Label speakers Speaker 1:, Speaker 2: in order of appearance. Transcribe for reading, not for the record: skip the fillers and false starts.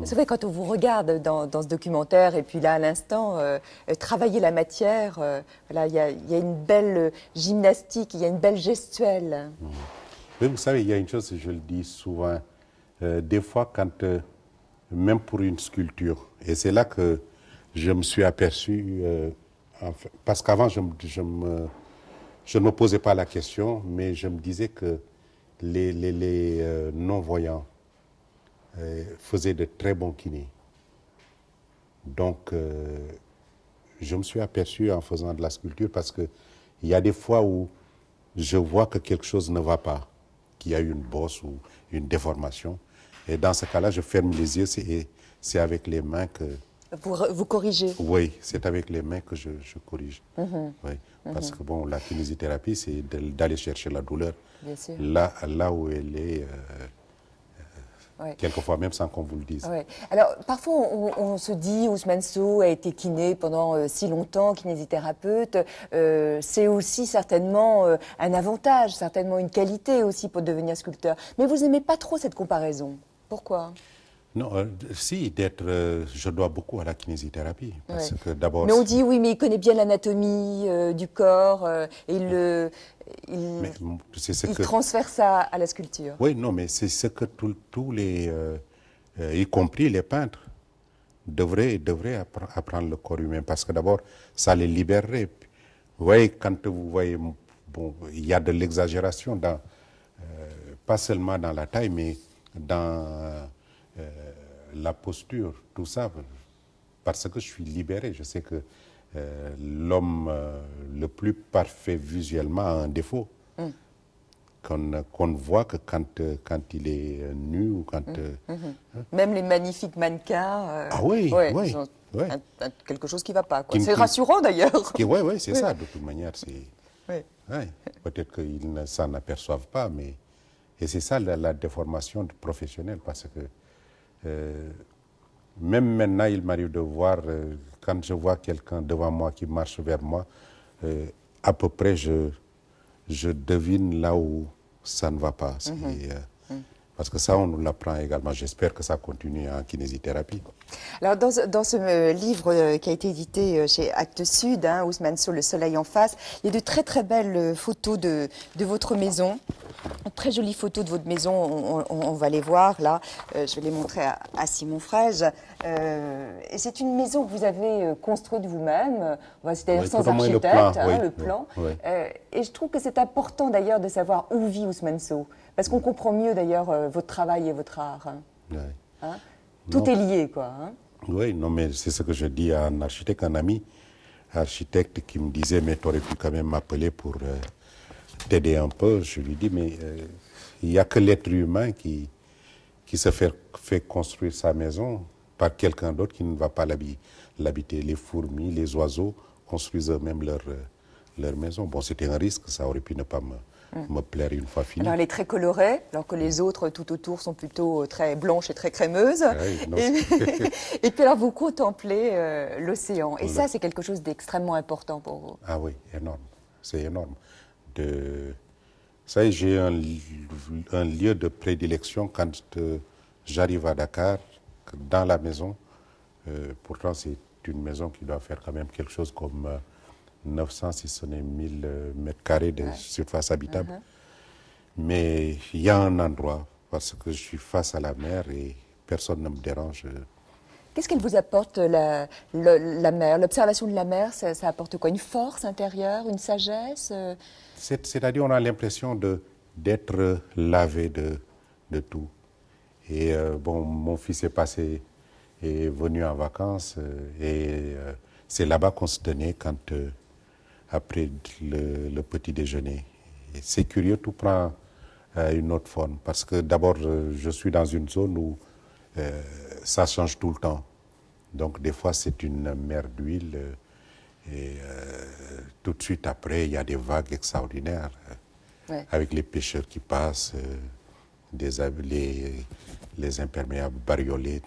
Speaker 1: C'est vrai, quand on vous regarde dans ce documentaire, et puis là, à l'instant, travailler la matière, voilà, il y a une belle gymnastique, il y a une belle gestuelle.
Speaker 2: Oui, vous savez, il y a une chose, je le dis souvent, des fois, quand, même pour une sculpture, et c'est là que je me suis aperçu, parce qu'avant, je ne me posais pas la question, mais je me disais que les non-voyants faisaient de très bons kinés. Donc, je me suis aperçu en faisant de la sculpture, parce qu'il y a des fois où je vois que quelque chose ne va pas, qu'il y a eu une bosse ou une déformation. Et dans ce cas-là, je ferme les yeux et c'est avec les mains que...
Speaker 1: Pour vous corriger.
Speaker 2: Oui, c'est avec les mains que je corrige. Oui, parce que bon, la kinésithérapie, c'est d'aller chercher la douleur
Speaker 1: Bien sûr.
Speaker 2: là où elle est,
Speaker 1: Ouais.
Speaker 2: quelquefois même sans qu'on vous le dise.
Speaker 1: Ouais. Alors, parfois, on se dit, Ousmane Sow a été kiné pendant si longtemps, kinésithérapeute. C'est aussi certainement un avantage, certainement une qualité aussi pour devenir sculpteur. Mais vous n'aimez pas trop cette comparaison. Pourquoi?
Speaker 2: Non, si, je dois beaucoup à la kinésithérapie, parce
Speaker 1: Ouais.
Speaker 2: que d'abord...
Speaker 1: Mais on dit, oui, mais il connaît bien l'anatomie du corps et
Speaker 2: Mais c'est ce
Speaker 1: il
Speaker 2: que...
Speaker 1: transfère ça à la sculpture.
Speaker 2: Oui, non, mais c'est ce que tous les, y compris les peintres, devraient apprendre le corps humain, parce que d'abord, ça les libérerait. Vous voyez, quand vous voyez, bon, il y a de l'exagération, pas seulement dans la taille, mais dans la posture, tout ça, parce que je suis libéré. Je sais que l'homme le plus parfait visuellement a un défaut. Qu'on ne voit que quand il est nu ou quand...
Speaker 1: Même les magnifiques mannequins,
Speaker 2: Ah oui,
Speaker 1: ouais,
Speaker 2: oui,
Speaker 1: ils ont
Speaker 2: oui.
Speaker 1: quelque chose qui ne va pas.
Speaker 2: Qui-
Speaker 1: C'est
Speaker 2: qui-
Speaker 1: rassurant d'ailleurs.
Speaker 2: Oui, c'est ça, de toute manière.
Speaker 1: Oui.
Speaker 2: Ouais, peut-être qu'ils ne s'en aperçoivent pas, mais... Et c'est ça la déformation professionnelle, parce que même maintenant, il m'arrive de voir, quand je vois quelqu'un devant moi qui marche vers moi, à peu près, je devine là où ça ne va pas. Parce que ça, on nous l'apprend également. J'espère que ça continue en kinésithérapie.
Speaker 1: Alors, dans ce livre qui a été édité chez Actes Sud, Ousmane Sow, Le soleil en face, il y a de très très belles photos de votre maison. Très jolies photos de votre maison, on va les voir là. Je vais les montrer à Simon Fraige. Et c'est une maison que vous avez construite vous-même, c'est-à-dire
Speaker 2: Oui,
Speaker 1: sans
Speaker 2: tout au moins le
Speaker 1: architecte,
Speaker 2: plan, oui,
Speaker 1: le
Speaker 2: oui,
Speaker 1: plan.
Speaker 2: oui.
Speaker 1: Et je trouve que c'est important d'ailleurs de savoir où vit Ousmane Sow, parce qu'on comprend mieux d'ailleurs votre travail et votre art.
Speaker 2: Ouais.
Speaker 1: Hein. Tout
Speaker 2: Non.
Speaker 1: est lié, quoi. Hein.
Speaker 2: Oui, non, mais c'est ce que je dis à un architecte, un ami architecte qui me disait, mais tu aurais pu quand même m'appeler pour t'aider un peu. Je lui dis, mais il n'y a que l'être humain qui se fait construire sa maison par quelqu'un d'autre qui ne va pas l'habiter. Les fourmis, les oiseaux construisent eux-mêmes leur maison. Bon, c'était un risque, ça aurait pu ne pas me plaire une fois fini.
Speaker 1: Alors elle est très colorée, alors que les autres tout autour sont plutôt très blanches et très crémeuses.
Speaker 2: Oui, non,
Speaker 1: et puis alors vous contemplez l'océan. Et ça, c'est quelque chose d'extrêmement important pour vous.
Speaker 2: Ah oui, énorme. C'est énorme. Ça y est, j'ai un lieu de prédilection quand j'arrive à Dakar, dans la maison. Pourtant, c'est une maison qui doit faire quand même quelque chose comme 900, si ce n'est 1000 mètres carrés de surface habitable. Mais il y a un endroit, parce que je suis face à la mer et personne ne me dérange.
Speaker 1: Qu'est-ce qu'elle vous apporte, la mer? L'observation de la mer, ça apporte quoi? Une force intérieure, une sagesse?
Speaker 2: C'est-à-dire, on a l'impression d'être lavé de tout. Et bon, mon fils est venu en vacances et c'est là-bas qu'on se tenait après le petit déjeuner. Et c'est curieux, tout prend une autre forme. Parce que d'abord, je suis dans une zone où ça change tout le temps. Donc des fois, c'est une mer d'huile. Et tout de suite après, il y a des vagues extraordinaires avec les pêcheurs qui passent, les imperméables bariolés